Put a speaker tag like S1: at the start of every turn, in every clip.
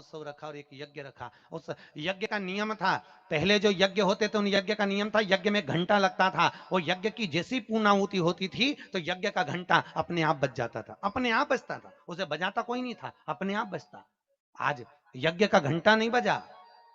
S1: महोत्सव रखा और एक यज्ञ रखा। उस यज्ञ का नियम था, पहले जो यज्ञ होते थे उन यज्ञ का नियम था, यज्ञ में घंटा लगता था, वो यज्ञ की जैसी पूर्णाहुति होती थी तो यज्ञ का घंटा अपने आप बज जाता था, अपने आप बजता था, उसे बजाता कोई नहीं था, अपने आप बजता। आज यज्ञ का घंटा नहीं बजा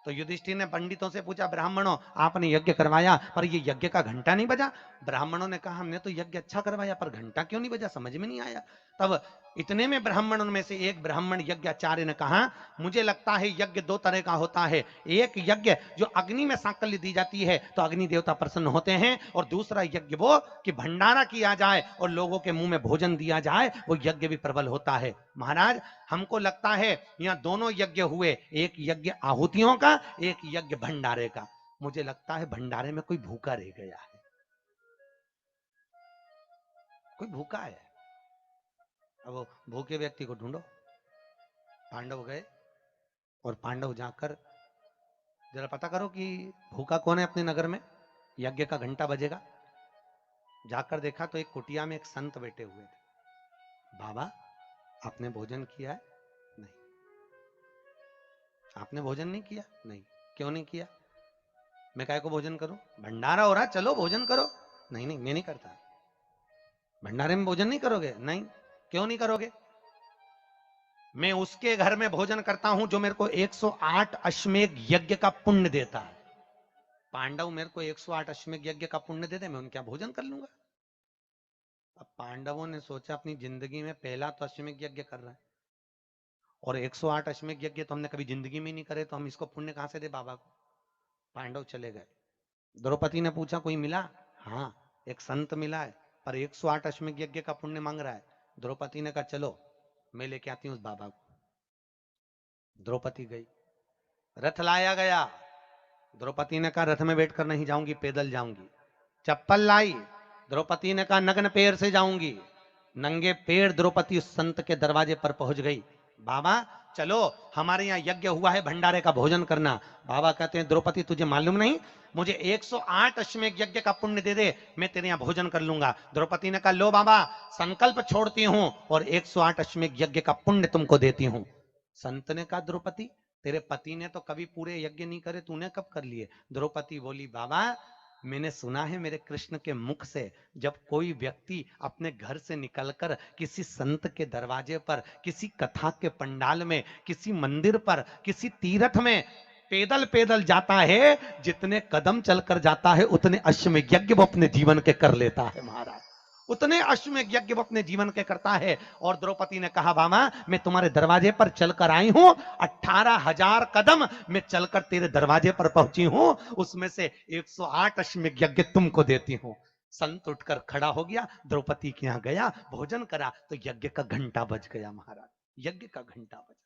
S1: तो युधिष्ठिर ने पंडितों से पूछा, ब्राह्मणों आपने यज्ञ करवाया पर ये यज्ञ का घंटा नहीं बजा। ब्राह्मणों ने कहा हमने तो यज्ञ अच्छा करवाया पर घंटा क्यों नहीं बजा, समझ में नहीं आया। तब इतने में ब्राह्मणों में से एक ब्राह्मण यज्ञाचार्य ने कहा, मुझे लगता है यज्ञ दो तरह का होता है, एक यज्ञ जो अग्नि में सांकल्य दी जाती है तो अग्नि देवता प्रसन्न होते हैं, और दूसरा यज्ञ वो कि भंडारा किया जाए और लोगों के मुंह में भोजन दिया जाए, वो यज्ञ भी प्रबल होता है। महाराज हमको लगता है यहाँ दोनों यज्ञ हुए, एक यज्ञ आहुतियों का, एक यज्ञ भंडारे का। मुझे लगता है भंडारे में कोई भूखा रह गया है, कोई भूखा है। अब भूखे व्यक्ति को ढूंढो। पांडव गए और पांडव जाकर जरा पता करो कि भूखा कौन है अपने नगर में, यज्ञ का घंटा बजेगा। जाकर देखा तो एक कुटिया में एक संत बैठे हुए थे। बाबा आपने भोजन किया है? नहीं। आपने भोजन नहीं किया? नहीं। क्यों नहीं किया? मैं काय को भोजन करूं, भंडारा हो रहा, चलो भोजन करो। नहीं नहीं मैं नहीं करता। भंडारे में भोजन नहीं करोगे? नहीं। क्यों नहीं करोगे? मैं उसके घर में भोजन करता हूं जो मेरे को 108 अश्वमेध यज्ञ का पुण्य देता है। पांडव मेरे को 108 अश्वमेध यज्ञ का पुण्य दे दे, मैं उनके यहाँ भोजन कर लूंगा। अब पांडवों ने सोचा अपनी जिंदगी में पहला तो अश्वमेध यज्ञ कर रहा है और 108 अश्वमेध यज्ञ तो हमने कभी जिंदगी में नहीं करे, तो हम इसको पुण्य कहां से दे बाबा को। पांडव चले गए। द्रौपदी ने पूछा कोई मिला? हाँ एक संत मिला है पर 108 अश्वमेध यज्ञ का पुण्य मांग रहा है। द्रौपदी ने कहा चलो मैं लेके आती हूँ उस बाबा को। द्रौपदी गई, रथ लाया गया। द्रौपदी ने कहा रथ में बैठकर नहीं जाऊंगी, पैदल जाऊंगी। चप्पल लाई, द्रौपदी ने कहा नग्न पैर से जाऊंगी। नंगे पैर द्रौपदी उस संत के दरवाजे पर पहुंच गई। बाबा चलो हमारे यहाँ यज्ञ हुआ है, भंडारे का भोजन करना। बाबा कहते हैं द्रौपदी तुझे मालूम नहीं, मुझे 108 अश्वमेध यज्ञ का पुण्य दे दे, मैं तेरे यहाँ भोजन कर लूंगा। द्रौपदी ने कहा लो बाबा संकल्प छोड़ती हूँ और 108 अश्वमेध यज्ञ का पुण्य तुमको देती हूँ। संत ने कहा द्रौपदी तेरे पति ने तो कभी पूरे यज्ञ नहीं करे, तूने कब कर लिए? द्रौपदी बोली बाबा मैंने सुना है मेरे कृष्ण के मुख से, जब कोई व्यक्ति अपने घर से निकलकर किसी संत के दरवाजे पर, किसी कथा के पंडाल में, किसी मंदिर पर, किसी तीर्थ में पैदल पैदल जाता है, जितने कदम चलकर जाता है उतने अश्वमेध यज्ञ वो अपने जीवन के कर लेता है महाराज, उतने अश्वमेध यज्ञ वो अपने जीवन के करता है। और द्रौपदी ने कहा बाबा मैं तुम्हारे दरवाजे पर चलकर आई हूं, 18,000 कदम मैं चलकर तेरे दरवाजे पर पहुंची हूं, उसमें से 108 अश्वमेध यज्ञ तुमको देती हूं। संत उठकर खड़ा हो गया, द्रौपदी के यहां गया, भोजन करा तो यज्ञ का घंटा बज गया महाराज, यज्ञ का घंटा बजा।